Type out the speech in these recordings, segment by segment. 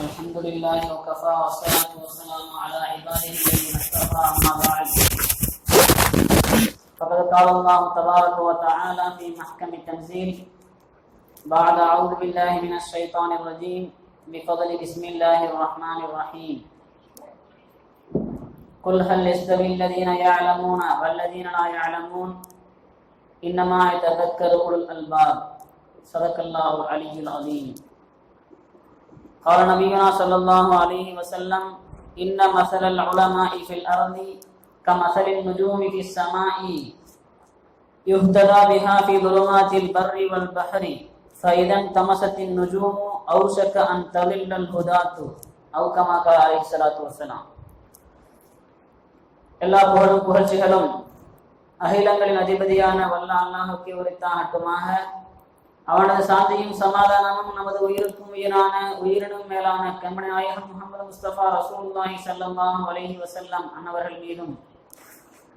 الحمد لله وكفى والصلاة والسلام على عباده الذين اصطفى أما بعد فقد قال الله تبارك وتعالى في محكم التنزيل بعد أعوذ بالله من الشيطان الرجيم بفضل بسم الله الرحمن الرحيم قل هل يستوي الذين يعلمون والذين لا يعلمون إنما يتذكر أولو الألباب صدق الله العلي العظيم. قال نبينا صلى الله عليه وسلم إن مثل العلماء في الأرض كمثل النجوم في السماء يهتدى بها في ظلمات البر والبحر فإذا انتمست النجوم أوشك أن تضل الهداة أو كما قال عليه الصلاة والسلام. எல்லா புகழும் புகழ்ச்சிகளும் அகிலங்களின் அதிபதியான வல்ல அல்லாஹ்வுக்கு உரித்தாகட்டுமாக. அவனது சாந்தியும் சமாதானமும் நமது உயிருக்கும் உயிரான உயிரினும் மேலான கண்மணி நாயகம் முஹம்மது முஸ்தபா ரசூலுல்லாஹி ஸல்லல்லாஹு அலைஹி வஸல்லம் அன்னவர்கள் மீதும்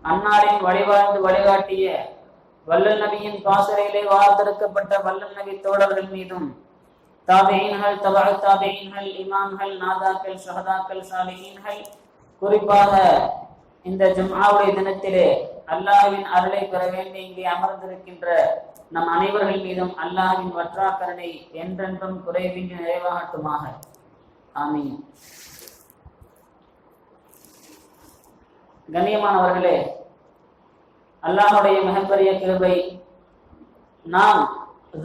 அன்னாரின் வழிவாழ்ந்து வழிகாட்டிய வல்லல் நபியின் பாசறையிலே வார்த்தெடுக்கப்பட்ட வல்லல் நபி தோழர்கள் மீதும் தாபிஈன்கள் தபஅ தாபிஈன்கள் இமாம்கள் நாதாக்கள் ஷஹதாக்கள் சாலிஹீன்கள் குறிப்பாக இந்த ஜும்ஆவுடைய தினத்திலே அல்லாஹ்வின் அருளை பெற வேண்டி இங்கே அமர்ந்திருக்கின்ற நம் அனைவர்கள் மீதும் அல்லாஹ்வின் வற்றா கருணை என்றென்றும் குறைவின்றி நிறைவாகட்டுமாக. ஆமீன். கண்ணியமானவர்களே, அல்லாஹ்வுடைய மிகப்பெரிய கிருபை, நாம்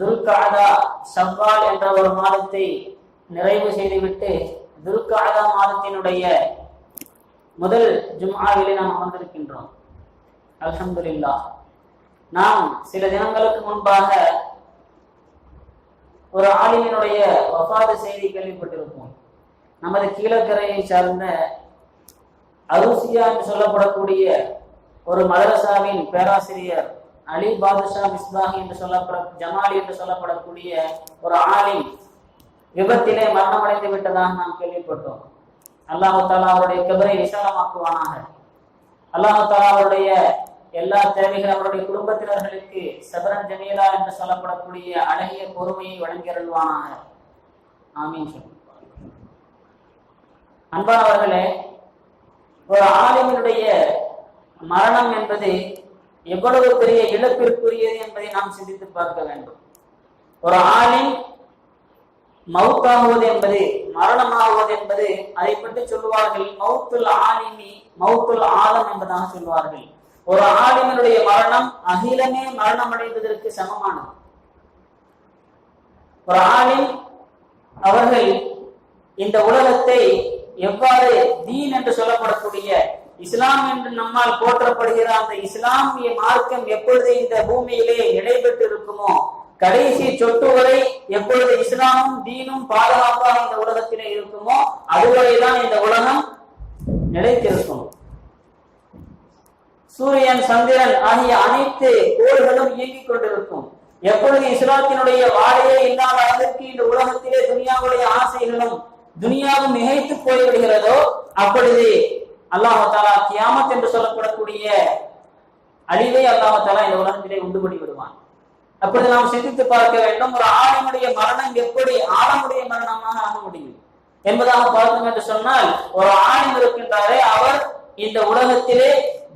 துல்காதா ஷவ்வால் என்ற ஒரு மாதத்தை நிறைவு செய்துவிட்டு துல்காதா மாதத்தினுடைய முதல் ஜும்ஆவிலே நாம் அமர்ந்திருக்கின்றோம். அல்ஹம்துலில்லாஹ். நாம் சில தினங்களுக்கு முன்பாக ஒரு ஆலிமினுடைய வஃபாத் செய்தி கேள்விப்பட்டிருப்போம். நமது கீழக்கரையை சார்ந்த அருசியா என்று சொல்லப்படக்கூடிய ஒரு மதரசாவின் பேராசிரியர் அலி பாதுஷா மிஸ்பாஹி என்று ஜமாலி என்று சொல்லப்படக்கூடிய ஒரு ஆலிம் விபத்திலே மரணமடைந்து விட்டதாக நாம் கேள்விப்பட்டோம். அல்லாஹு தஆலா அவருடைய கபரை விசாலமாக்குவானாக. அல்லாஹு தஆலா அவருடைய எல்லா தேவைகள் அவருடைய குடும்பத்தினர்களுக்கு சபரன் ஜமீலா என்று சொல்லப்படக்கூடிய அழகிய பொறுமையை வழங்கியருள்வானாக. ஆமீன். அன்பானவர்களே, ஒரு ஆலிமினுடைய மரணம் என்பது எவ்வளவு பெரிய இழப்பிற்குரியது என்பதை நாம் சிந்தித்து பார்க்க வேண்டும். ஒரு ஆலிம் மௌத்தாகுவது என்பது, மரணமாகுவது என்பது, அதை பற்றி சொல்லுவார்கள் மௌத்துல் ஆலிமி மௌத்துல் ஆலம் என்பதாக சொல்வார்கள். ஒரு ஆலிமினுடைய மரணம் அகிலமே மரணம் அடைந்ததற்கு சமமானது. ஒரு ஆலிம் அவர்கள் இந்த உலகத்தை எவ்வாறு தீன் என்று சொல்லப்படக்கூடிய இஸ்லாம் என்று நம்மால் போற்றப்படுகிற அந்த இஸ்லாமிய மார்க்கம் எப்பொழுது இந்த பூமியிலே நடைபெற்று இருக்குமோ, கடைசி சொட்டு வரை எப்பொழுது இஸ்லாமும் தீனும் பாதுகாப்பாக இந்த உலகத்திலே இருக்குமோ அதுவரைதான் இந்த உலகம் நிலைத்திருக்கும். சூரியன் சந்திரன் ஆகிய அனைத்து கோள்களும் இயங்கிக் கொண்டிருக்கும். எப்பொழுது இஸ்லாத்தினுடைய வாழையே இல்லாத அளவிற்கு இந்த உலகத்திலே துனியாவுடைய ஆசைகளும் துனியாவும் மிகைத்து போய்விடுகிறதோ அப்பொழுது அல்லாஹ் தஆலா கியாமத் என்று சொல்லப்படக்கூடிய அழிவை அல்லாஹ் தஆலா இந்த உலகத்திலே உண்டு பண்ணி விடுவான். அப்பொழுது நாம் சிந்தித்து பார்க்க வேண்டும், ஒரு ஆலிமுடைய மரணம் எப்படி ஆலமுடைய மரணமாக ஆக முடியும் என்பதாக பார்த்தோம் என்று சொன்னால், ஒரு ஆலிம் இருக்கின்றாரே அவர் இந்த உலகத்திலே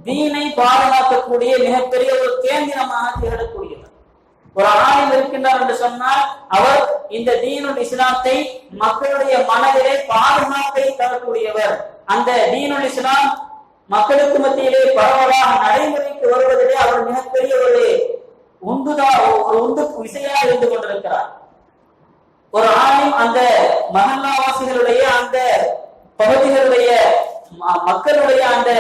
தீனை பாதுகாக்கக்கூடிய மிகப்பெரிய ஒரு கேந்திரமாக திகழக்கூடியவர். ஒரு ஆலிம் இருக்கின்றார் என்று சொன்னால் அவர் இந்த தீனுல் இஸ்லாத்தை மக்களுடைய மனதிலே பாதுகாப்பை தரக்கூடியவர். அந்த தீனுல் இஸ்லாம் மக்களுக்கு மத்தியிலே பரவலாக நடைமுறைக்கு வருவதிலே அவர் மிகப்பெரிய ஒரு உந்து விசையாக இருந்து கொண்டிருக்கிறார். ஒரு ஆலிம் அந்த மஹல்லாவாசிகளுடைய அந்த பகுதிகளுடைய மக்களுடைய அந்த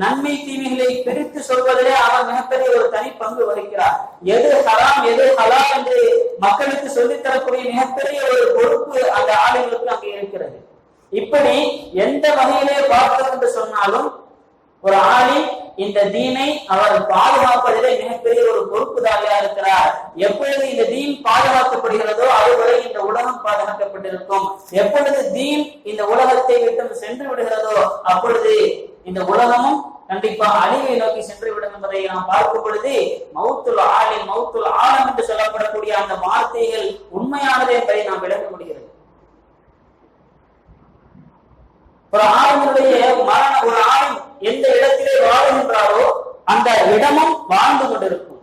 நன்மை தீமைகளை பிரித்து சொல்வதிலே அவர் மிகப்பெரிய ஒரு தனி பங்கு வகிக்கிறார். எது ஹராம் எது ஹலால் என்று மக்களுக்கு சொல்லித் தரக்கூடிய மிகப்பெரிய ஒரு பொறுப்பு அந்த ஆளுங்களுக்கு அங்கே இருக்கிறது. இப்படி எந்த வகையிலே பார்த்தோம் என்று சொன்னாலும் ஒரு ஆலிம் இந்த தீனை அவர் பாதுகாப்பதிலே மிகப்பெரிய ஒரு பொறுப்புதாரியா இருக்கிறார். எப்பொழுது இந்த தீன் பாதுகாக்கப்படுகிறதோ அதுவரை இந்த உலகம் பாதுகாக்கப்பட்டிருக்கும். எப்பொழுது தீன் இந்த உலகத்தை விட்டு சென்று விடுகிறதோ அப்பொழுது இந்த உலகமும் கண்டிப்பாக அழிவை நோக்கி சென்று விடும் என்பதை நாம் பார்க்கும் பொழுது மௌத்துல் ஆலிம் மௌத்துல் ஆலம் என்று சொல்லப்படக்கூடிய அந்த வார்த்தைகள் உண்மையானது என்பதை நாம் விளங்க முடிகிறது. ஒரு ஆளுமையுடைய மரண ஒரு ஆளும் எந்த இடத்திலே வாழுகின்றாரோ அந்த இடமும் வாழ்ந்து கொண்டிருக்கும்.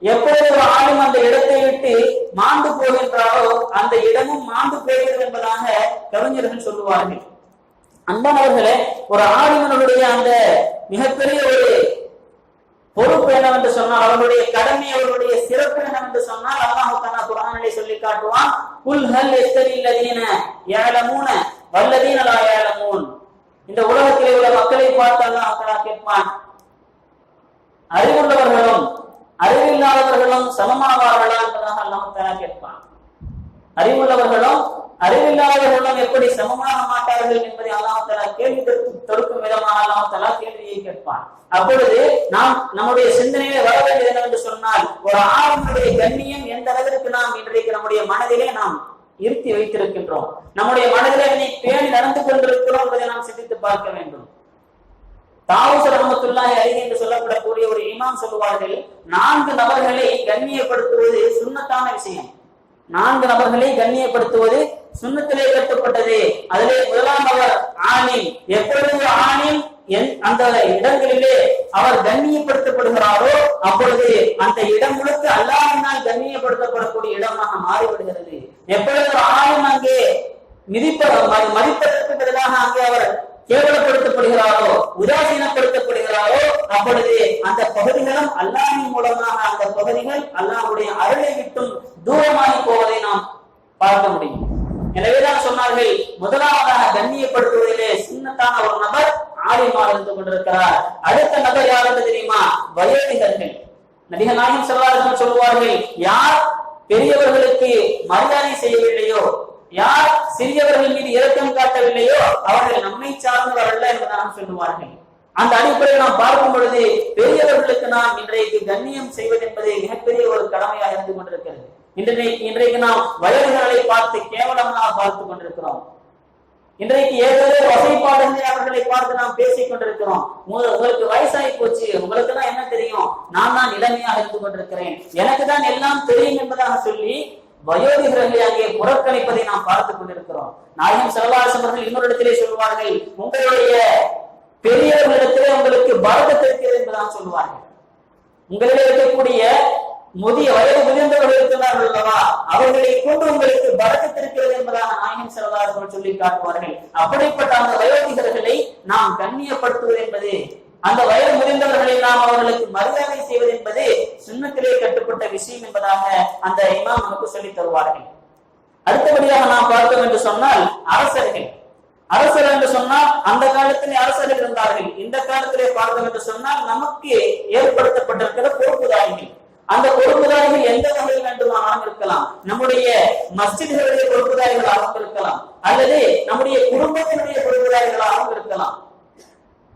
எப்பொழுது ஒரு ஆளும் அந்த இடத்தை விட்டு மாண்டு போகின்றாரோ அந்த இடமும் மாண்டு போகிறது என்பதாக கவிஞர்கள் சொல்லுவார்கள். அன்பானவர்களே, ஒரு ஆளுமனுடைய அந்த மிகப்பெரிய ஒரு பொறுப்பு என்னவென்று சொன்னால், அவர்களுடைய கடமை, அவர்களுடைய சிறப்பு என்னவென்று சொன்னால், அல்லாஹ் தஆலா குர்ஆனிலே சொல்லி காட்டுவான், குல் ஹல் யஸ்தவில் லதீன யஅலமூன வல்லதீன லா யஅலமூன். இந்த உலகத்திலே உள்ள மக்களை பார்த்து அல்லாஹ் தஆலா கேட்பான், அறிவுள்ளவர்களும் அறிவில்லாதவர்களும் சமமாவார்களா என்பதாக அல்லாஹ் தஆலா கேட்பான். அறிவுள்ளவர்களும் அறிவில்லாதவர்களும் எப்படி சமமாக மாட்டார்கள் என்பதை அல்லாஹ் தஆலா கேள்வி தொடுக்கும் விதமாக அல்லாஹ் தஆலா கேள்வியை கேட்பான். அப்பொழுது நாம் நம்முடைய சிந்தனையிலே வர வேண்டியது என்னவென்று சொன்னால், ஒரு ஆளுமையுடைய கண்ணியம் எந்த அளவிற்கு நாம் இன்றைக்கு நம்முடைய மனதிலே நாம் இருத்தி வைத்திருக்கின்றோம், நம்முடைய மனதிலே என்னை பேணி நடந்து கொண்டிருக்கிறோம் என்பதை நாம் சிந்தித்து பார்க்க வேண்டும். தாவூஸ் ரஹ்மத்துல்லாஹி அலைஹி என்று சொல்லப்படக்கூடிய ஒரு இமாம் சொல்லுவார்கள், 4 நபர்களை கண்ணியப்படுத்துவது சுன்னத்தான விஷயம். 4 நபர்களை கண்ணியப்படுத்துவது சுன்னத்திலே கட்டப்பட்டது. அதிலே முதலாம் நபர் ஆலிம். எப்பொழுது ஆலிம் அந்த இடங்களிலே அவர் கண்ணியப்படுத்தப்படுகிறாரோ அப்பொழுது அந்த இடம் முழுக்க அல்லாஹ்வினால் கண்ணியப்படுத்தப்படக்கூடிய இடமாக மாறிவிடுகிறது. எப்பொழுது ஆலிம் அங்கே மதிப்பதற்கு பதிலாக அங்கே அவர் கேவலப்படுத்தப்படுகிறாரோ, உதாசீனப்படுத்தப்படுகிறாரோ, அப்பொழுது அந்த பகுதிகளும் அல்லாஹ்வின் மூலமாக அந்த பகுதிகள் அல்லாஹ்வுடைய அருளை விட்டும் தூரமாகி போவதை நாம் பார்க்க முடியும். எனவேதான் சொன்னார்கள், முதலாவதாக கண்ணியப்படுத்துவதிலே சுன்னத்தான ஒரு நபர் ஆலிமாக இருந்து கொண்டிருக்கிறார். அடுத்த நபர் யார் என்று தெரியுமா? வயோதிகர்கள். நபிகள் நாயகம் ஸல்லல்லாஹு அலைஹி வஸல்லம் சொல்வார்கள், யார் பெரியவர்களுக்கு மரியாதை செய்யவில்லையோ, யார் சிறியவர்கள் மீது இரக்கம் காட்டவில்லையோ அவர்கள் நம்மை சார்ந்தவர் அல்ல என்பதாக சொல்லுவார்கள். அந்த அடிப்படையில் நாம் பார்க்கும் பொழுது பெரியவர்களுக்கு நாம் இன்றைக்கு கண்ணியம் செய்வது என்பது மிகப்பெரிய ஒரு கடமையாக இருந்து கொண்டிருக்கிறது. இன்றைக்கு நாம் வயதுகளை பார்த்து கேவலமாக பார்த்து கொண்டிருக்கிறோம். இன்றைக்கு ஏதோ வசைப்பாடுகளை அவர்களை பார்த்து நாம் பேசிக் கொண்டிருக்கிறோம். உங்களுக்கு வயசாகி போச்சு, உங்களுக்கு தான் என்ன தெரியும், நான் தான் இளமையாக இருந்து கொண்டிருக்கிறேன், எனக்கு தான் எல்லாம் தெரியும் என்பதாக சொல்லி வயோதிகர்களை அங்கே புறக்கணிப்பதை நாம் பார்த்துக் கொண்டிருக்கிறோம். நாயகம் ஸல்லல்லாஹு அலைஹி வஸல்லம் இன்னொரு இடத்திலே சொல்வார்கள், உங்களுடைய பெரியவர்களிடத்திலே உங்களுக்கு பரக்கத் இருக்கிறது என்பதாக சொல்வார்கள். உங்களிலே இருக்கக்கூடிய முதிய வயது முதிர்ந்தவர்கள் இருக்கிறார்கள் அல்லவா, அவர்களை கொண்டு உங்களுக்கு பரக்கத் இருக்கிறது என்பதாக நாயகம் ஸல்லல்லாஹு அலைஹி வஸல்லம் சொல்லி காட்டுவார்கள். அப்படிப்பட்ட அந்த வயோதிகர்களை நாம் கண்ணியப்படுத்துவது என்பது, அந்த வயது முதிர்ந்தவர்களை நாம் அவர்களுக்கு மரியாதை செய்வது என்பது சுன்னத்திலே கட்டுப்பட்ட விஷயம் என்பதாக அந்த இமாம் நமக்கு சொல்லி தருவார்கள். அடுத்தபடியாக நாம் பார்த்தோம் என்று சொன்னால் அரசர்கள். அரசர் என்று சொன்னால் அந்த காலத்திலே அரசர்கள் இருந்தார்கள். இந்த காலத்திலே பார்த்தோம் என்று சொன்னால் நமக்கு ஏற்படுத்தப்பட்டிருக்கிற பொறுப்புதாரிகள். அந்த பொறுப்புதாரிகள் எந்த வகையில் வேண்டுமானாலும் இருக்கலாம். நம்முடைய மஸ்ஜிதுகளுடைய பொறுப்புதாரிகளாகவும் இருக்கலாம், அல்லது நம்முடைய குடும்பத்தினுடைய பொறுப்புதாரிகளாகவும் இருக்கலாம்,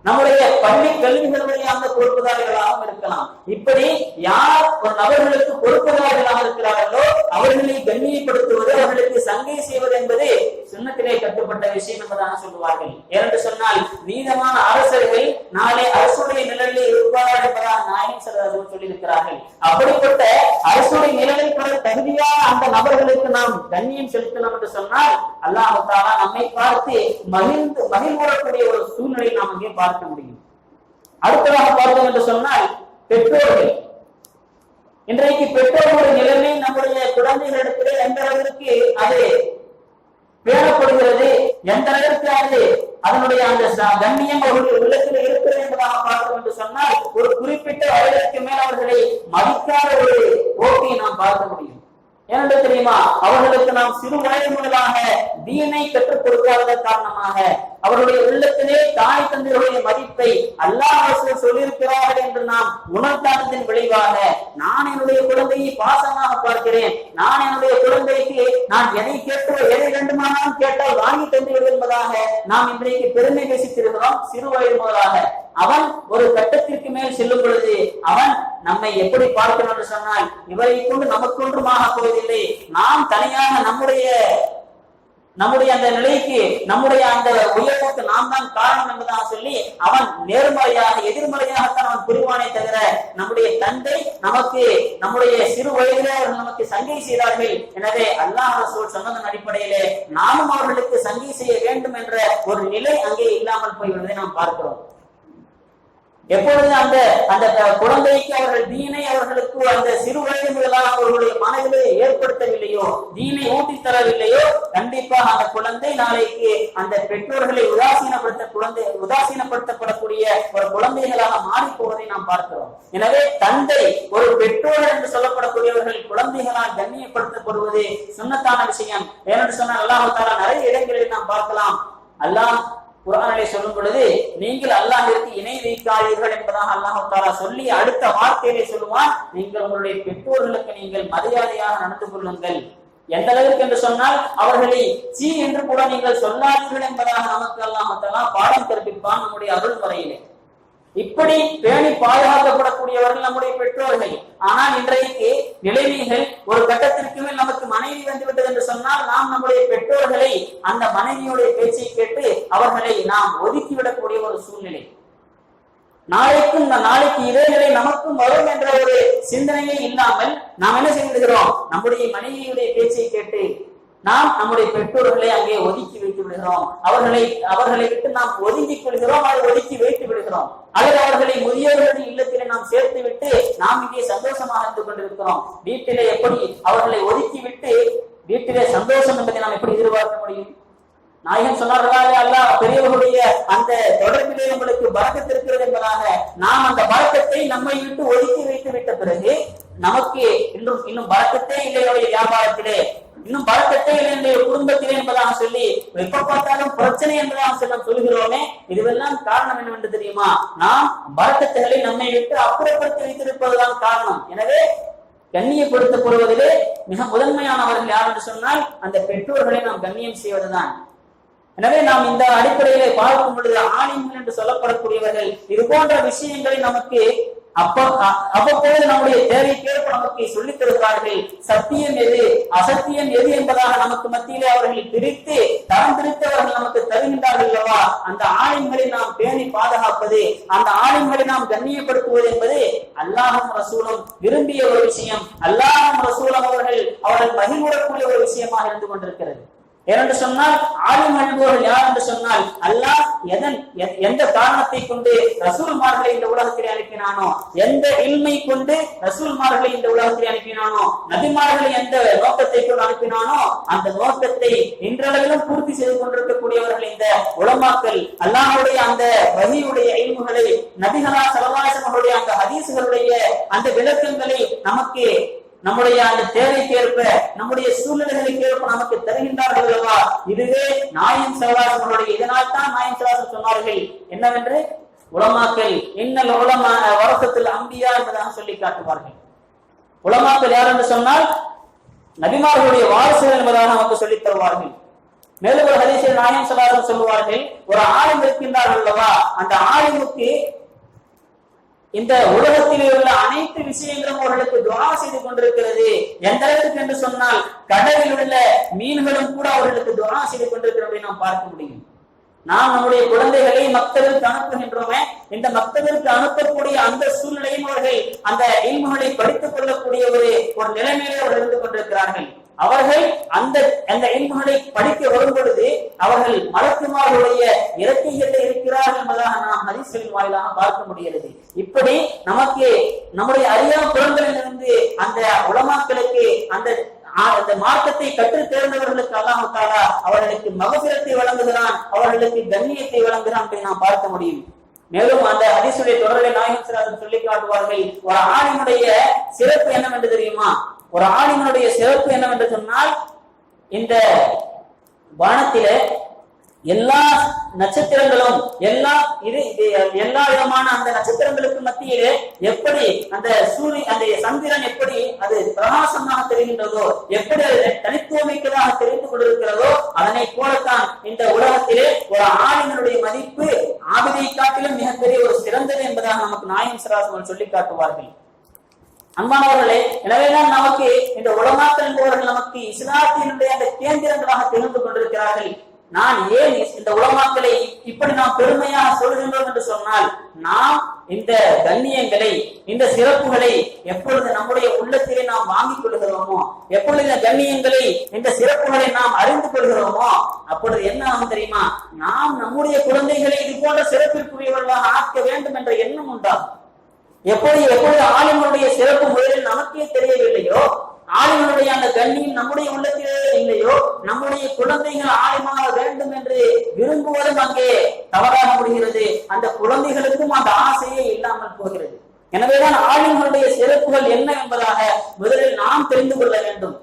நம்முடைய பள்ளி கல்விகளுடைய அந்த பொறுப்புதாரிகளாகவும் இருக்கலாம். இப்படி யார் ஒரு நபர்களுக்கு பொறுப்புதாரிகளாக இருக்கிறார்களோ அவர்களை கண்ணியப்படுத்துவது, அவர்களுக்கு சங்கை செய்வது என்பது சுன்னத்திலே கட்டுப்பட்ட விஷயம் என்பதாக சொல்லுவார்கள். ஏனென்று சொன்னால் நீதமான அரசர்கள் நாளை அரசுடைய நிழலில் இருப்பார்கள் என்பதாக நாயகம் ஸல்லல்லாஹு அலைஹி வஸல்லம் சொல்லியிருக்கிறார்கள். அப்படிப்பட்ட அரசுடைய நிழலில் பெற தகுதியான அந்த நபர்களுக்கு நாம் கண்ணியம் செலுத்தணும் என்று சொன்னால் அல்லாஹ் தஆலா நம்மை பார்த்து மகிழ்வுறக்கூடிய ஒரு சூழ்நிலை நாம் அங்கே பார்க்க முடியும். அடுத்ததாக பார்த்தோம் என்று சொன்னால் பெற்றோர்கள். இன்றைக்கு பெற்றோர்களுடைய நிலைமை நம்முடைய குழந்தைகளிடத்திலே எந்த அளவிற்கு அது பேணப்படுகிறது, எந்த அளவிற்கு அது அதனுடைய அந்த கண்ணியம் அவர்களுடைய உள்ளத்தில் இருக்கிறது என்பதாக பார்த்தோம் என்று சொன்னால் ஒரு குறிப்பிட்ட வயதிற்கு மேல் அவர்களை மதிக்காத ஒரு போக்கை நாம் பார்க்க முடியும். ஏனென்று தெரியுமா, அவர்களுக்கு நாம் சிறு வயது முதலாக தீனை கற்றுக் கொடுக்காததன் காரணமாக அவருடைய உள்ளத்திலே தாய் தந்தையுடைய மதிப்பை அல்லாஹ் சொல்லியிருக்கிறார்கள் என்று நாம் உணர்த்தாததின் விளைவாக நான் என்னுடைய குழந்தையை பாசமாக பார்க்கிறேன், நான் என்னுடைய குழந்தைக்கு நான் எதை வேண்டுமானாலும் கேட்டால் வாங்கி தந்துவிடும் என்பதாக நாம் இன்றைக்கு பெருமை பேசித்திருக்கிறோம். சிறு வயது முதலாக அவன் ஒரு கட்டத்திற்கு மேல் செல்லும் பொழுது அவன் நம்மை எப்படி பார்க்கணும் என்று சொன்னால், இவரை கொண்டு நமக்கு ஒன்றுமாக போவதில்லை, நாம் தனியாக நம்முடைய நம்முடைய அந்த நிலைக்கு, நம்முடைய அந்த உயர்வுக்கு நாம் தான் காரணம் என்பதாக சொல்லி அவன் நேர்மறையாக எதிர்மறையாகத்தான் அவன் புரிவானே தவிர, நம்முடைய தந்தை நமக்கு நம்முடைய சிறு வயதிலே அவர்கள் நமக்கு சங்கை செய்தார்கள், எனவே அல்லாஹ் ரசூல் சொன்னதன் அடிப்படையிலே நாமும் அவர்களுக்கு சங்கை செய்ய வேண்டும் என்ற ஒரு நிலை அங்கே இல்லாமல் போய்விடுவதை நாம் பார்க்கிறோம். எப்பொழுது அந்த அந்த குழந்தைக்கு அவர்கள் தீனை அவர்களுக்கு அந்த சிறு வயது முதலாக அவர்களுடைய மனதிலே ஏற்படுத்தவில்லையோ, தீனை ஊட்டி தரவில்லையோ, கண்டிப்பாக அந்த குழந்தை நாளைக்கு அந்த பெற்றோர்களை உதாசீனப்படுத்தப்படக்கூடிய ஒரு குழந்தைகளாக மாறி போவதை நாம் பார்க்கிறோம். எனவே தந்தை ஒரு பெற்றோர்கள் என்று சொல்லப்படக்கூடியவர்கள் குழந்தைகளால் கண்ணியப்படுத்தப்படுவது சுன்னத்தான விஷயம். ஏனென்று சொன்னால் அல்லாஹ் தஆலா நிறைய இடங்களில் நாம் பார்க்கலாம். அல்லாஹ் குர்ஆனிலே சொல்லும் பொழுது, நீங்கள் அல்லாஹ்விற்கு இணை வைக்காதீர்கள் என்பதாக அல்லாஹ் தஆலா சொல்லி அடுத்த வார்த்தையிலே சொல்லுவான், நீங்கள் உங்களுடைய பெற்றோர்களுக்கு நீங்கள் மரியாதையாக நடந்து கொள்ளுங்கள். எந்த அளவிற்கு என்று சொன்னால் அவர்களை சீ என்று கூட நீங்கள் சொல்லாதீர்கள் என்பதாக நமக்கு அல்லாஹ் தஆலா பாடம் கற்பிப்பான் நம்முடைய அருள் முறையிலே. இப்படி பேணி பாதுகாக்கப்படக்கூடியவர்கள் நம்முடைய பெற்றோர்கள். ஆனால் இன்றைக்கு நிலைமைகள் ஒரு கட்டத்திற்கு மேல் நமக்கு மனைவி வந்துவிட்டது என்று சொன்னால் நாம் நம்முடைய பெற்றோர்களை அந்த மனைவியுடைய பேச்சை கேட்டு அவர்களை நாம் ஒதுக்கிவிடக்கூடிய ஒரு சூழ்நிலை. நாளைக்கு இதே நிலை நமக்கும் வரும் என்ற ஒரு சிந்தனையே இல்லாமல் நாம் என்ன செய்திருக்கிறோம், நம்முடைய மனைவியுடைய பேச்சை கேட்டு நாம் நம்முடைய பெற்றோர்களை அங்கே ஒதுக்கி வைத்து விடுகிறோம். அவர்களை விட்டு நாம் ஒதுங்கிக் கொள்கிறோம், அதை ஒதுக்கி வைத்து விடுகிறோம். அல்லது அவர்களை முதியோர்களின் இல்லத்திலே நாம் சேர்த்து விட்டு நாம் இங்கே சந்தோஷமாக இருந்து கொண்டிருக்கிறோம். வீட்டிலே எப்படி அவர்களை ஒதுக்கி விட்டு வீட்டிலே சந்தோஷம் என்பதை நாம் எப்படி எதிர்பார்க்க முடியும்? நாயகன் சொன்னார்களே, அல்லாஹ் பெரியவர்களுடைய அந்த தொடர்பிலே உங்களுக்கு பரக்கத்து இருக்கிறது என்பதாக நாம் அந்த பரக்கத்தை நம்மை விட்டு ஒதுக்கி வைத்து விட்ட பிறகு நமக்கு இன்னும் பரக்கத்தே இல்லை வியாபாரத்திலே, இன்னும் பரக்கத்தே இல்லை என்னுடைய குடும்பத்திலே என்பதாக சொல்லி எப்ப பார்த்தாலும் பிரச்சனை என்பதாக சொல்கிறோமே, இதுவெல்லாம் காரணம் என்னவென்று தெரியுமா? நாம் பரக்கத்துகளை நம்மை விட்டு அப்புறப்படுத்தி வைத்திருப்பதுதான் காரணம். எனவே கண்ணியப்படுத்தப்படுவதிலே மிக முதன்மையானவர்கள் யார் என்று சொன்னால் அந்த பெற்றோர்களை நாம் கண்ணியம் செய்வதுதான். எனவே நாம் இந்த அடிப்படையிலே பார்க்கும் பொழுது ஆலிம்கள் என்று சொல்லப்படக்கூடியவர்கள் இது போன்ற விஷயங்களை நமக்கு அவ்வப்போது நம்முடைய தேவைக்கேற்ப நமக்கு சொல்லித் தருகிறார்கள். சத்தியம் எது, அசத்தியம் எது என்பதாக நமக்கு மத்தியிலே அவர்கள் பிரித்து தரம் பிரித்தவர்கள் நமக்கு தருகின்றார்கள் அல்லவா? அந்த ஆலிம்களை நாம் பேணி பாதுகாப்பது, அந்த ஆலிம்களை நாம் கண்ணியப்படுத்துவது என்பது அல்லாஹும் ரசூலும் விரும்பிய ஒரு விஷயம். அல்லாஹும் ரசூலும் அவர்கள் மகிழ்வுறக்கூடிய ஒரு விஷயமாக இருந்து கொண்டிருக்கிறது. ஏனென்று சொன்னால் ஆலிம் என்பவர்கள் யார் என்று சொன்னால் அல்லாஹ் எந்த காரணத்தை கொண்டு ரசூல்மார்களை இந்த உலகத்தில் அனுப்பினானோ, எந்த இல்மை கொண்டு ரசூல்மார்களை இந்த உலகத்தில் அனுப்பினானோ, நபிமார்களை எந்த நோக்கத்தை கொண்டு அனுப்பினானோ அந்த நோக்கத்தை இன்றளவிலும் பூர்த்தி செய்து கொண்டிருக்கக்கூடியவர்கள் இந்த உலமாக்கள். அல்லாஹ்வுடைய அந்த வஹீயுடைய இல்முகளை, நபிகளார் ஸல்லல்லாஹு அலைஹி வஸல்லம் அந்த ஹதீஸ்களுடைய அந்த விளக்கங்களை நமக்கு நம்முடைய அந்த தேவைக்கேற்ப நம்முடைய சூழ்நிலைகளுக்கு ஏற்ப நமக்கு தருகின்றார்கள் அல்லவா? இதுவே நாயகம் ஸல்லல்லாஹு அலைஹி வஸல்லம். இதனால் தான் நாயகம் ஸல்லல்லாஹு அலைஹி வஸல்லம் சொன்னார்கள் என்னவென்று, உலமாக்கள் இன்னல் உலமா வரசத்துல் அன்பியா என்பதாக சொல்லி காட்டுவார்கள். உலமாக்கள் யார் என்று சொன்னால் நபிமார்களுடைய வாரிசுகள் என்பதாக நமக்கு சொல்லித் தருவார்கள். மேலும் ஒரு ஹதீஸில் நாயகம் ஸல்லல்லாஹு அலைஹி வஸல்லம் சொல்லுவார்கள், ஒரு ஆலிம் இருக்கின்றார்கள் அல்லவா, அந்த ஆலிமுக்கு இந்த உலகத்திலே உள்ள அனைத்து விஷயங்களும் அவர்களுக்கு துஆ செய்து கொண்டிருக்கிறது. எந்த அளவுக்கு என்று சொன்னால் கடலில் உள்ள மீன்களும் கூட அவர்களுக்கு துஆ செய்து கொண்டிருக்கிறதை நாம் பார்க்க முடியும். நாம் நம்முடைய குழந்தைகளை மக்தபிற்கு அனுப்புகின்றோமே, இந்த மக்தபிற்கு அனுப்பக்கூடிய அந்த சூழ்நிலையும் அவர்கள் அந்த இல்முகளை படித்துக் கொள்ளக்கூடிய ஒரு நிலைமையிலே அவர்கள் இருந்து கொண்டிருக்கிறார்கள். அவர்கள் அந்த இல்முகளை படிக்க வரும் பொழுது அவர்கள் மலக்குமார்களுடைய இறக்கைகளில் இருக்கிறார்கள் என்பதாக நாம் ஹதீஸ்களின் வாயிலாக பார்க்க முடிகிறது. இப்படி நமக்கு நம்முடைய அறியா புறங்களிலிருந்து அந்த உலமாக்களுக்கு அந்த மார்க்கத்தை கற்று தேர்ந்தவர்களுக்கு அல்லாஹ் தஆலா அவர்களுக்கு மக்ஃபிரத்தை வழங்குகிறான், அவர்களுக்கு கண்ணியத்தை வழங்குகிறான் என்பதை நாம் பார்க்க முடியும். மேலும் அந்த ஹதீஸுடைய தொடர்பை நாயகம் ஸல்லல்லாஹு அலைஹி வஸல்லம் சொல்லி காட்டுவார்கள், ஒரு ஆலிமுடைய சிறப்பு என்னவென்று தெரியுமா? ஒரு ஆலிமுடைய சிறப்பு என்னவென்று சொன்னால், இந்த வானத்திலே எல்லா நட்சத்திரங்களும் எல்லா விதமான அந்த நட்சத்திரங்களுக்கு மத்தியிலே எப்படி அந்த சந்திரன் எப்படி அது பிரகாசமாக தெரிகின்றதோ, எப்படி அது தனித்துவமிக்கதாக தெரிந்து கொண்டிருக்கிறதோ, அதனை போலத்தான் இந்த உலகத்திலே ஒரு ஆலிமுடைய மதிப்பு ஆபிதை காட்டிலும் மிகப்பெரிய ஒரு சிறந்தது என்பதாக நமக்கு நாயகம் ஸல்லல்லாஹு அலைஹி வஸல்லம் சொல்லி காட்டுவார்கள். அன்பானவர்களே, எனவேதான் நமக்கு இந்த உலமாக்கள் என்பவர்கள் நமக்கு இஸ்லாத்தினுடைய அந்த கேந்திரங்களாக திகழ்ந்து கொண்டிருக்கிறார்கள். நான் ஏன் இந்த உலமாக்களை இப்படி நாம் பெருமையாக சொல்கின்றோம் என்று சொன்னால், நாம் இந்த கண்ணியங்களை, இந்த சிறப்புகளை எப்பொழுது நம்முடைய உள்ளத்திலே நாம் வாங்கிக் கொள்கிறோமோ, எப்பொழுது இந்த கண்ணியங்களை, இந்த சிறப்புகளை நாம் அறிந்து கொள்கிறோமோ, அப்பொழுது என்ன ஆகும் தெரியுமா? நாம் நம்முடைய குழந்தைகளை இது போன்ற சிறப்பிற்குரியவர்களாக ஆக்க வேண்டும் என்ற எண்ணம் உண்டாகும். எப்பொழுது ஆலிம்களுடைய சிறப்பு முதலில் நமக்கே தெரியவில்லையோ, ஆலிம்களுடைய அந்த கண்ணியம் நம்முடைய உள்ளத்திலே இல்லையோ, நம்முடைய குழந்தைகள் ஆலிமாக வேண்டும் என்று விரும்புவதும் அங்கே தவறாக முடிகிறது. அந்த குழந்தைகளுக்கும் அந்த ஆசையே இல்லாமல் போகிறது. எனவேதான் ஆலிம்களுடைய சிறப்புகள் என்ன என்பதாக முதலில் நாம் தெரிந்து கொள்ள வேண்டும்.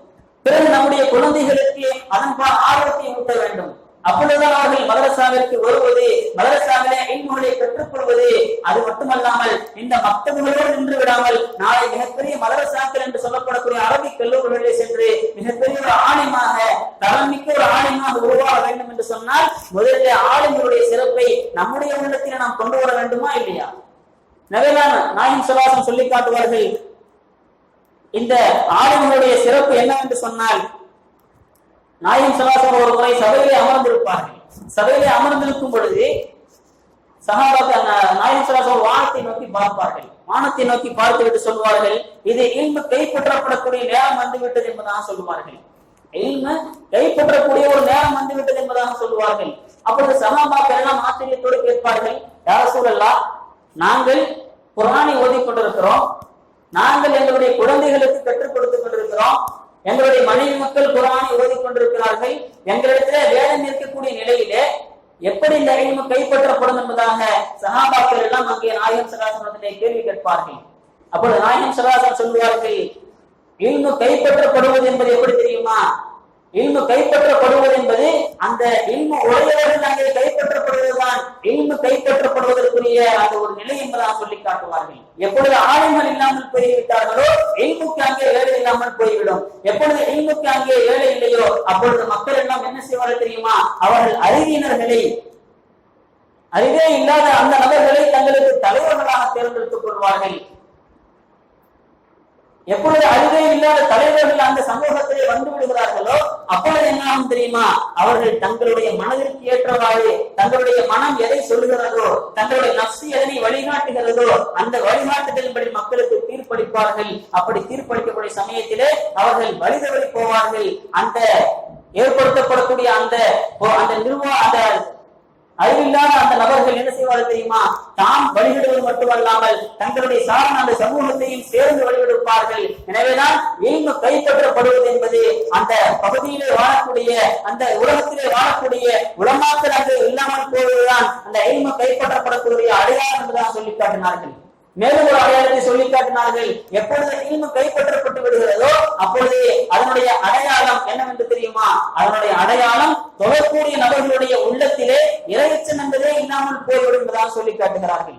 பிறகு நம்முடைய குழந்தைகளுக்கு அதன் ஆர்வத்தை ஊட்ட வேண்டும். அப்பொழுதுதான் அவர்கள் மதரசாவிற்கு வருவது, மதரசாவிலே இல்முகளை கற்றுக்கொள்வது. அது மட்டுமல்லாமல் இந்த மக்தபுகளோடு நின்று விடாமல் நாளை மிகப்பெரிய மதரசாக்கள் என்று சொல்லப்படக்கூடிய அரபிக் கல்லூரிகளிலே சென்று மிகப்பெரிய ஒரு ஆலிமாக, தரமிக்க ஒரு ஆலிமாக உருவாக வேண்டும் என்று சொன்னால் முதலிலே ஆலிம்களுடைய சிறப்பை நம்முடைய உள்ளத்தில் நாம் கொண்டு வர வேண்டுமா இல்லையா? நவேலான நாயகம் ஸல்லல்லாஹு சொல்லி காட்டுவார்கள், இந்த ஆலிம்களுடைய சிறப்பு என்னவென்று சொன்னால், நாயகம் ஸல்லல்லாஹு ஒரு முறை சபையிலே அமர்ந்திருப்பார்கள். சபையிலே அமர்ந்திருக்கும் பொழுது சஹாபாக்கள் நாயகம் ஸல்லல்லாஹு வானத்தை நோக்கி பார்ப்பார்கள். வானத்தை நோக்கி பார்த்துவிட்டு சொல்வார்கள், இது இல்மு கைப்பற்றப்படக்கூடிய நேரம் வந்துவிட்டது என்பதாக சொல்லுவார்கள். இல்மு கைப்பற்றக்கூடிய ஒரு நேரம் வந்துவிட்டது என்பதாக சொல்லுவார்கள். அப்பொழுது சஹாபாக்கள் எல்லாம் ஆச்சரியத்தோடு கேட்பார்கள், யா ரசூலல்லாஹ், நாங்கள் குர்ஆனை ஓதிக் கொண்டிருக்கிறோம், நாங்கள் எங்களுடைய குழந்தைகளுக்கு கற்றுக் கொடுத்துக் கொண்டிருக்கிறோம், எங்களுடைய மனைவி மக்கள் குர்ஆனை ஓதிக் கொண்டிருக்கிறார்கள், எங்களிடத்திலே வேதம் இருக்கக்கூடிய நிலையிலே எப்படி இந்த இல்மு கைப்பற்றப்படும் என்பதாக சஹாபாக்கள் எல்லாம் அங்கே நாயகம் ஸல்லல்லாஹு அலைஹி கேள்வி கேட்பார்கள். அப்பொழுது நாயகம் ஸல்லல்லாஹு அலைஹி சொல்லுவார்கள், இல்மு கைப்பற்றப்படுவது என்பது எப்படி தெரியுமா? இல்மு கைப்பற்றப்படுவது என்பது அந்த இல்மு உடையவர்கள் அங்கே கைப்பற்றப்படுவதுதான் இல்மு கைப்பற்றப்படுவதற்குரிய அந்த ஒரு நிலை என்பதாக சொல்லி காட்டுவார்கள். எப்பொழுது ஆலிம்கள் இல்லாமல் போய்விட்டார்களோ இல்முக்கு அங்கே வேலை இல்லாமல் போய்விடும். எப்பொழுது இல்முக்கு அங்கே வேலை இல்லையோ அப்பொழுது மக்கள் எல்லாம் என்ன செய்வார்கள் தெரியுமா? அவர்கள் அறிவியினர்களை, அறிவே இல்லாத அந்த நபர்களை தங்களுக்கு தலைவர்களாக தேர்ந்தெடுத்துக் கொள்வார்கள். எப்பொழுது அறிவே இல்லாத தலைவர்கள் அந்த சமூகத்திலே வந்து விடுகிறார்களோ அப்பொழுது என்ன ஆகும் தெரியுமா? அவர்கள் தங்களுடைய மனதிற்கு ஏற்றவாறு, தங்களுடைய மனம் எதை சொல்லுகிறதோ, தங்களுடைய நஃப்ஸ் எதனை வழிகாட்டுகிறதோ அந்த வழிகாட்டுதலின்படி மக்களுக்கு தீர்ப்பளிப்பார்கள். அப்படி தீர்ப்பளிக்கக்கூடிய சமயத்திலே அவர்கள் வழிதவறி போவார்கள். அந்த ஏற்படுத்தப்படக்கூடிய அந்த அந்த அறிவில்லாத அந்த நபர்கள் என்ன செய்வார்கள் தெரியுமா? தாம் வழிவிடுவது மட்டுமல்லாமல் தங்களுடைய சாரண அந்த சமூகத்தையும் சேர்ந்து வழிவிடுப்பார்கள். எனவேதான் இல்மு கைப்பற்றப்படுவது என்பது அந்த பகுதியிலே வாழக்கூடிய, அந்த உலகத்திலே வாழக்கூடிய உலமாக்கள் அங்கு இல்லாமல் போவதுதான் அந்த இல்மு கைப்பற்றப்படக்கூடிய அடையாளம் என்பதாக சொல்லி காட்டினார்கள். மேலும் ஒரு அடையாளத்தை சொல்லி காட்டினார்கள், எப்பொழுது இல்மு கைப்பற்றப்பட்டு விடுகிறதோ அப்பொழுது அதனுடைய அடையாளம் என்னவென்று தெரியுமா? அதனுடைய அடையாளம் தொழக்கூடிய நபர்களுடைய உள்ளத்திலே இறையச்சம் என்பதே இல்லாமல் போய்விடும் என்பதாக சொல்லி காட்டுகிறார்கள்.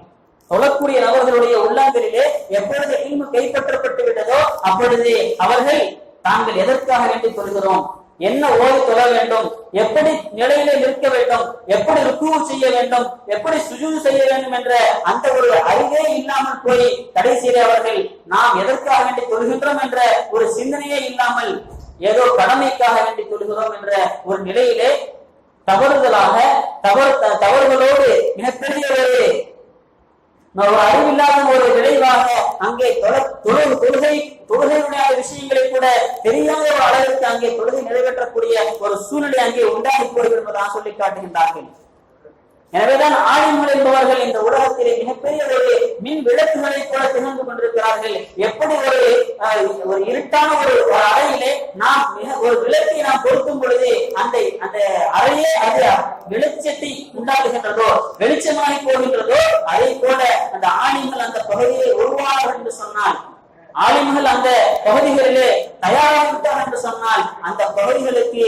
தொழக்கூடிய நபர்களுடைய உள்ளங்களிலே எப்பொழுது இல்மு கைப்பற்றப்பட்டு விட்டதோ அப்பொழுது அவர்கள் தாங்கள் எதற்காக வேண்டி கொள்கிறோம், என்ன ஓதி தொழ வேண்டும், எப்படி நிலையிலே நிற்க வேண்டும், எப்படி ருக்கு செய்ய வேண்டும், எப்படி சுஜூது செய்ய வேண்டும் என்ற அந்த ஒரு அறிவே இல்லாமல் போய் கடைசியிலே அவர்கள் நாம் எதற்காக வேண்டி தொழுகின்றோம் என்ற ஒரு சிந்தனையே இல்லாமல் ஏதோ கடமைக்காக வேண்டி தொழுகிறோம் என்ற ஒரு நிலையிலே தவறுதலாக தவறுகளோடு மிகப்பெரிய ஒரு அறிவில்லாத ஒரு விளைவாக அங்கே தொழுகையுடைய விஷயங்களை கூட தெரியாத ஒரு அளவிற்கு அங்கே தொழுகை நிறைவேற்றக்கூடிய ஒரு சூழ்நிலை அங்கே உண்டாகி போகிறது என்பதாக சொல்லி காட்டுகின்றார்கள். எனவேதான் ஆலிம்கள் என்பவர்கள் இந்த உலகத்திலே மிகப்பெரிய ஒரு மின் விளக்குகளை போல திகழ்ந்து கொண்டிருக்கிறார்கள். எப்படி ஒரு இருட்டான ஒரு அறையிலே நாம் ஒரு விளக்கை நாம் பொருத்தும் பொழுது அந்த அறையே அது வெளிச்சத்தை உண்டாக்குகின்றதோ, வெளிச்சமாகி போகின்றதோ, அதை போல அந்த ஆலிம்கள் அந்த பகுதியை உருவார்கள் என்று சொன்னால், ஆலிம்கள் அந்த பகுதிகளிலே தயாராகிவிட்டார் என்று சொன்னால் அந்த பகுதிகளுக்கு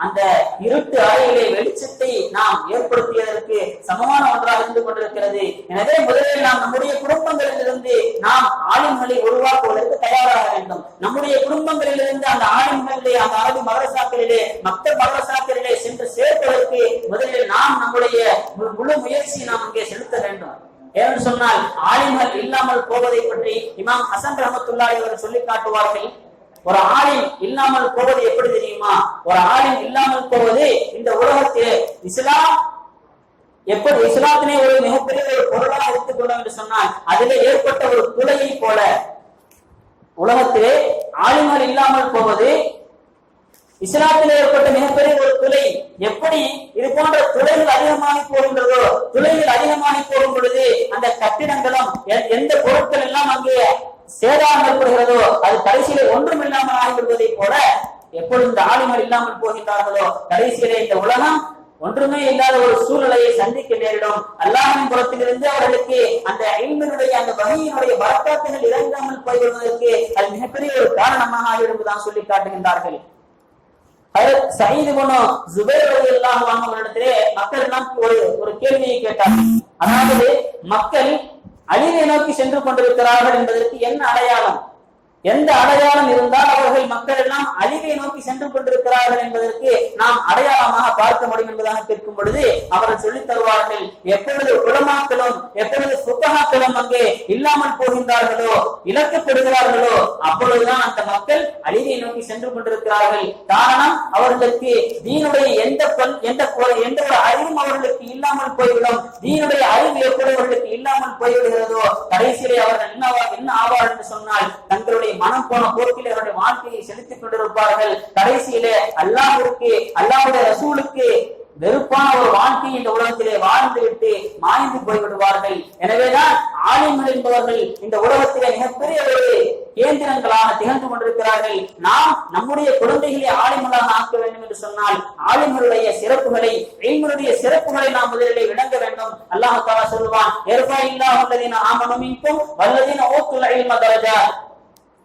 அந்த இருட்டு அறையிலே வெளிச்சத்தை நாம் ஏற்படுத்தியதற்கு சமமான ஒன்றாக இருந்து கொண்டிருக்கிறது. எனவே முதலில் நாம் நம்முடைய குடும்பங்களிலிருந்து நாம் ஆலிம்களை உருவாக்குவதற்கு தயாராக வேண்டும். நம்முடைய குடும்பங்களிலிருந்து அந்த ஆலிம்களிலே, அந்த அரபி மதரசாக்களிலே, மக்தப் மதரசாக்களிலே சென்று சேர்ப்பதற்கு முதலில் நாம் நம்முடைய முழு முயற்சியை நாம் அங்கே செலுத்த வேண்டும். என்று சொன்னால் ஆலிம்கள் இல்லாமல் போவதை பற்றி இமாம் ஹசன் ரஹ்மத்துல்லாஹி அவர்கள் சொல்லி காட்டுவார்கள். ஒரு ஆலிம் இல்லாமல் போவது எப்படி தெரியுமா? ஒரு ஆலிம் இல்லாமல் போவது இந்த உலகத்திலே இஸ்லாம் எப்படி இஸ்லாத்தினை ஒரு மிகப்பெரிய ஒரு பொருளாக எடுத்துக்கொண்டோம் என்று சொன்னால் அதிலே ஏற்பட்ட ஒரு துளையை போல உலகத்திலே ஆலிம்கள் இல்லாமல் போவது இஸ்லாத்திலே ஏற்பட்ட மிகப்பெரிய ஒரு துளை. எப்படி இது போன்ற துளைகள் அதிகமாகி போகின்றதோ, துளைகள் அதிகமாகி போகும் பொழுது அந்த கட்டிடங்களும் எந்த பொருட்கள் எல்லாம் அங்கே சேதாரம் ஏற்படுகிறதோ அது கடைசியிலே ஒன்றும் இல்லாமல் ஆகிவிடுவதை போல எப்பொழுது இந்த ஆலிம்கள் இல்லாமல் போகின்றார்களோ கடைசியிலே இந்த உலகம் ஒன்றுமே இல்லாத ஒரு சூழ்நிலையை சந்திக்க நேரிடும். அல்லாஹ்வின் புறத்திலிருந்து அவர்களுக்கு அந்த இல்மினுடைய அந்த வஹீயினுடைய பரக்காத்துகள் இறங்காமல் போய்விடுவதற்கு அது மிகப்பெரிய ஒரு காரணமாக ஆகிவிடுவதுதான் சொல்லி காட்டுகின்றார்கள். சயீது இப்னு ஜுபைர் ரலியல்லாஹு அன்ஹு அவர்களிடத்திலே மக்கள் எல்லாம் ஒரு கேள்வியை கேட்டார்கள். அதாவது மக்கள் அழிவை நோக்கி சென்று கொண்டிருக்கிறார்கள் என்பதற்கு என்ன அடையாளம்? எந்த அடையாளம் இருந்தால் அவர்கள் மக்கள் எல்லாம் அழிவை நோக்கி சென்று கொண்டிருக்கிறார்கள் என்பதற்கு நாம் அடையாளமாக பார்க்க முடியும் என்பதாக கேட்கும் பொழுது அவர்கள் சொல்லித் தருவார்கள், எப்பொழுது உலமாக்களும் எப்பொழுது ஃபுகஹாக்களும் அங்கே இல்லாமல் போகின்றார்களோ இழக்கப்படுகிறார்களோ அப்பொழுதுதான் அந்த மக்கள் அழிவை நோக்கி சென்று கொண்டிருக்கிறார்கள். காரணம் அவர்களுக்கு தீனுடைய எந்த ஒரு அறிவும் அவர்களுக்கு இல்லாமல் போய்விடும். தீனுடைய அறிவு எப்பொழுது அவர்களுக்கு இல்லாமல் போய்விடுகிறதோ கடைசியிலே அவர்கள் என்ன ஆவார்கள் என்று சொன்னால் தங்களுடைய மனம் போன போக்கில் அவருடைய வாழ்க்கையை செலுத்திக் கொண்டிருப்பார்கள். கடைசியிலே அல்லாஹ்வுக்கு அல்லாஹ்வுடைய ரசூலுக்கு வெறுப்பான ஒரு வாழ்க்கை இந்த உலகத்திலே வாழ்ந்துவிட்டு மாய்ந்து போய்விடுவார்கள். எனவேதான் ஆலிம்கள் என்பவர்கள் இந்த உலகத்திலே மிகப்பெரிய ஒரு கேந்திரங்களாக திகழ்ந்து கொண்டிருக்கிறார்கள். நாம் நம்முடைய குழந்தைகளை ஆலிம்களாக ஆக்க வேண்டும் என்று சொன்னால் ஆலிம்களுடைய சிறப்புகளை இல்முடைய சிறப்புகளை நாம் முதலிலே விளங்க வேண்டும். அல்லாஹ் தஆலா சொல்வான், இர்ஃபஇல்லாஹு அல்லதீன ஆமனு மின்கும் வல்லதீன ஊத்துல் இல்ம தரஜாத்.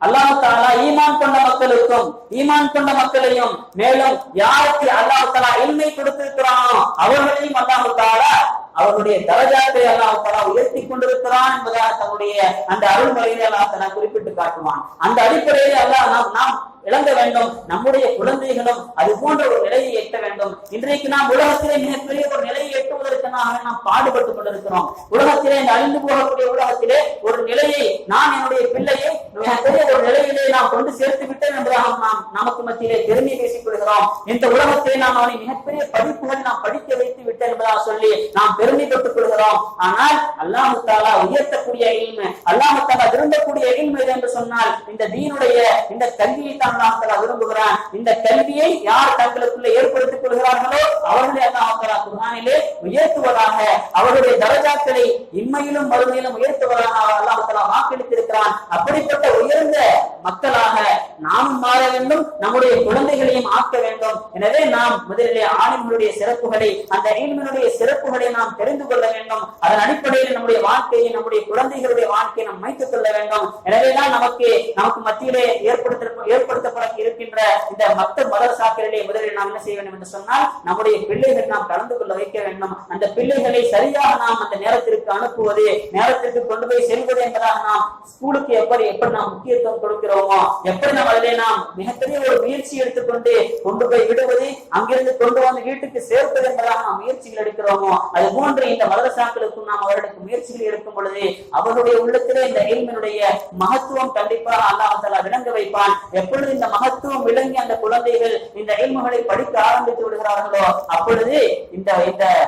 அல்லாஹ் தஆலா ஈமான் கொண்ட மக்களுக்கும் ஈமான் கொண்ட மக்களையும் மேலும் யாருக்கு அல்லாஹ் தஆலா இல்மை கொடுத்திருக்கிறானோ அவர்களையும் அல்லாஹ் தஆலா அவருடைய தரஜாத்தை அல்லாஹ் தஆலா உயர்த்தி கொண்டிருக்கிறான் என்பதாக தன்னுடைய அந்த அருள்மறையிலே அல்லாஹ் தஆலா குறிப்பிட்டு காட்டுவான். அந்த அடிப்படையில் அல்லாஹ் நாம் இழங்க வேண்டும். நம்முடைய குழந்தைகளும் அது போன்ற ஒரு நிலையை எட்ட வேண்டும். இன்றைக்கு நாம் உலகத்திலே மிகப்பெரிய ஒரு நிலையை எட்டுவதற்காக நாம் பாடுபட்டுக் கொண்டிருக்கிறோம். உலகத்திலே இந்த அழிந்து போகக்கூடிய உலகத்திலே ஒரு நிலையை நான் என்னுடைய பிள்ளையை மிகப்பெரிய ஒரு நிலையிலே நாம் கொண்டு சேர்த்து விட்டேன் என்பதாக நாம் நமக்கு மத்தியிலே பெருமை பேசிக் கொள்கிறோம். இந்த உலகத்திலே நாம் அவனை மிகப்பெரிய படிப்புகள் நாம் படிக்க வைத்து விட்டேன் என்பதாக சொல்லி நாம் பெருமைப்பட்டுக் கொள்கிறோம். ஆனால் அல்லாஹ் தஆலா உயர்த்தக்கூடிய இல்மு, அல்லாஹ் தஆலா விரும்பக்கூடிய இல்மு என்று சொன்னால் இந்த தீனுடைய இந்த கல்வியை தான் அல்லாஹ் தஆலா விரும்புகிறான். இந்த கல்வியை யார் தங்களுக்குள்ளே ஏற்படுத்திக் கொள்கிறார்களோ அவர்களை அல்லாஹ் தஆலா குர்ஆனிலே உயர்த்துவதாக அவருடைய தரஜாக்களை இம்மையிலும் மறுமையிலும் உயர்த்துவதாக அல்லாஹ் தஆலா வாக்களித்திருக்கிறான். அப்படிப்பட்ட உயர்ந்த மக்களாக நாமும் மாற வேண்டும், நம்முடைய குழந்தைகளையும் ஆக்க வேண்டும். எனவே நாம் முதலிலே ஆலிம்களுடைய சிறப்புகளை அந்த இல்மினுடைய சிறப்புகளை நாம் தெரிந்து கொள்ள வேண்டும். அதன் அடிப்படையில் நம்முடைய வாழ்க்கையை நம்முடைய குழந்தைகளுடைய வாழ்க்கையை நாம் அமைத்துக் கொள்ள வேண்டும். எனவேதான் நமக்கு மத்தியிலே ஏற்படுத்தப்பட இருக்கின்ற இந்த மதரசாக்களிலே முதலில் நாம் என்ன செய்ய வேண்டும் என்று சொன்னால் நம்முடைய பிள்ளைகள் நாம் கலந்து கொள்ள வைக்க வேண்டும். அந்த பிள்ளைகளை சரியாக நாம் அந்த நேரத்திற்கு அனுப்புவது, நேரத்திற்கு கொண்டு போய் செல்வது என்பதாக நாம் ஸ்கூலுக்கு எப்படி நாம் முக்கியத்துவம் கொடுக்கிறோமோ எப்படி நாம் அதிலே நாம் மிகப்பெரிய ஒரு முயற்சி எடுத்துக்கொண்டு கொண்டு போய் விடுவது, அங்கிருந்து கொண்டு வந்து வீட்டுக்கு சேர்ப்பது என்பதாக நாம் முயற்சிகள் எடுக்கிறோமோ அது போன்று இந்த மதரசாக்களுக்கும் நாம் அவர்களுக்கு முயற்சிகள் எடுக்கும் பொழுது அவர்களுடைய உள்ளத்திலே இந்த இல்மினுடைய மகத்துவம் கண்டிப்பாக அல்லாஹ் தஆலா விளங்க வைப்பான். எப்பொழுது இந்த மகத்துவம் விளங்கி அந்த குழந்தைகள் இந்த இல்முகளை படிக்க ஆரம்பித்து விடுகிறார்களோ அப்பொழுது இந்த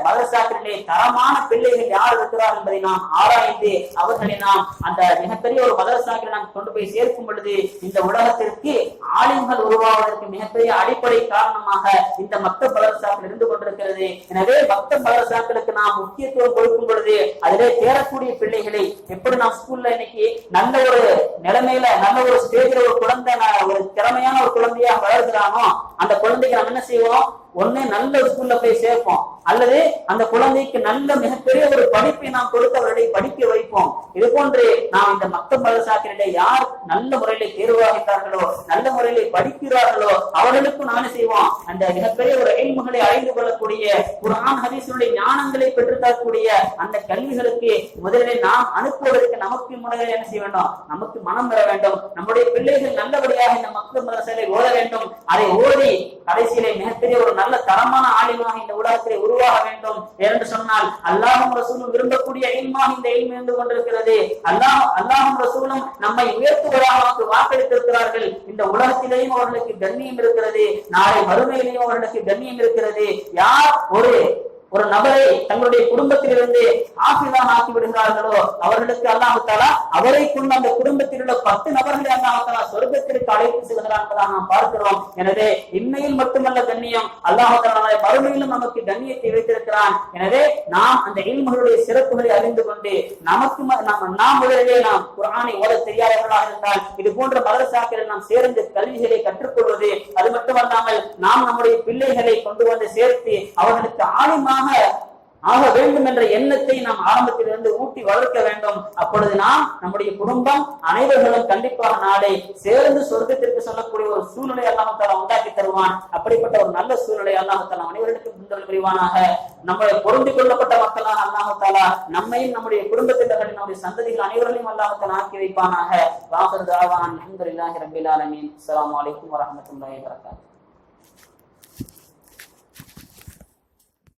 மதரசாக்களிலே தரமான பிள்ளைகள் யார் இருக்கிறார்கள் என்பதை நாம் ஆராய்ந்து அவர்களை நாம் அந்த மிகப்பெரிய ஒரு மதரசாக்களை நாம் கொண்டு போய் சேர்க்கும் பொழுது இந்த உலகத்திற்கு ஆலிம்கள் உருவாவதற்கு மிகப்பெரிய அடிப்படை காரணமாக இந்த மக்தப் மதரசாக்கள் இருந்து கொண்டிருக்கிறது. எனவே மக்தப் மதரசாக்களுக்கு நாம் முக்கியத்துவம் கொடுக்கும் பொழுது அதிலே தேரக்கூடிய பிள்ளைகளை எப்படி நாம் ஸ்கூல்ல இன்னைக்கு நல்ல ஒரு நிலைமையில நல்ல ஒரு ஸ்டேஜ்ல ஒரு குழந்தை ஒரு திறமையான ஒரு குழந்தையா வளர்கிறானோ அந்த குழந்தைக்கு நம்ம என்ன செய்வோம், ஒண்ணு நல்ல ஸ்கூல்ல போய் சேர்ப்போம் அல்லது அந்த குழந்தைக்கு நல்ல மிகப்பெரிய ஒரு படிப்பை நாம் கொடுத்து அவர்களை படிக்க வைப்போம். இது போன்று நாம் இந்த மக்தப் மதரசாக்களிலே யார் நல்ல முறையில தேர்வாகிறார்களோ நல்ல முறையில படிக்கிறார்களோ அவர்களுக்கும் நானே செய்வோம் அந்த மிகப்பெரிய ஒரு இல்முகளை அறிந்து கொள்ளக்கூடிய குர்ஆன் ஹதீஸுடைய ஞானங்களை பெற்றுத்தரக்கூடிய அந்த கல்விகளுக்கு முதலில் நாம் அனுப்புவதற்கு நமக்கு முதலில் என்ன செய்ய வேண்டும், நமக்கு மனம் பெற வேண்டும். நம்முடைய பிள்ளைகள் நல்லபடியாக இந்த மக்தப் மதரசாவை ஓத வேண்டும். அதை ஓதி கடைசியிலே மிகப்பெரிய ஒரு நல்ல தரமான ஆலிமாக இந்த உலக உலகத்திலே உருவாக வேண்டும் என்று சொன்னால் அல்லாஹும் ரசூலும் விரும்பக்கூடிய இல்மாக இந்த இல்மு இருந்து கொண்டிருக்கிறது. அல்லாஹும் ரசூலும் நம்மை உயர்த்துவதாக நமக்கு வாக்களித்திருக்கிறார்கள். இந்த உலகத்திலேயும் அவர்களுக்கு கண்ணியம் இருக்கிறது, நாளை மறுமையிலேயும் அவர்களுக்கு கண்ணியம் இருக்கிறது. யார் ஒரு நபரை தங்களுடைய குடும்பத்திலிருந்து ஆஃபிலாக ஆக்கி விடுகிறார்களோ அவர்களுக்கு அல்லாஹ் தஆலா அவரை கொண்டு அந்த குடும்பத்தில் உள்ள 10 நபர்களை அல்லாஹ் தஆலா சொர்க்கத்திற்கு அழைத்து செல்கிறார் என்பதாக நாம் பார்க்கிறோம். எனவே இன்மையில் மட்டுமல்ல கண்ணியம், அல்லாஹ் தஆலா மறுமையிலும் நமக்கு கண்ணியத்தை வைத்திருக்கிறான். எனவே நாம் அந்த இல்முகளுடைய சிறப்புகளை அறிந்து கொண்டு நாம் முதலிலே நாம் குர்ஆனை ஓத தெரியாதவர்களாக இருந்தால் இது போன்ற மதரசாக்களில் நாம் சேர்ந்து கல்விகளை கற்றுக்கொள்வது, அது மட்டுமல்லாமல் நாம் நம்முடைய பிள்ளைகளை கொண்டு வந்து சேர்த்து அவர்களுக்கு ஆலிமாக ஆக வேண்டும் என்ற எண்ணத்தை நாம் ஆரம்பத்திலிருந்து ஊட்டி வளர்க்க வேண்டும். அப்பொழுது நாம் நம்முடைய குடும்பம் அனைவர்களும் கண்டிப்பாக நாளை சேர்ந்து சொர்க்கத்திற்கு சொல்லக்கூடிய ஒரு சூழ்நிலை அல்லாஹ் தஆலா உண்டாக்கி தருவான். அப்படிப்பட்ட ஒரு நல்ல சூழ்நிலை அல்லாஹ் தஆலா அனைவருக்கும் முந்தல் புரிவானாக. நம்மளை பொருந்திக் கொள்ளப்பட்ட மக்களாக அல்லாஹ் தஆலா நம்மையும் நம்முடைய குடும்பத்தினர்கள் நம்முடைய சந்ததிகள் அனைவரையும் அல்லாஹ் தஆலா ஆக்கி வைப்பானாக. வாஹிரு தஅவானா அல்ஹம்துலில்லாஹி ரப்பில் ஆலமீன். அஸ்ஸலாமு அலைக்கும் வரஹ்மத்துல்லாஹி வபரகாத்துஹு.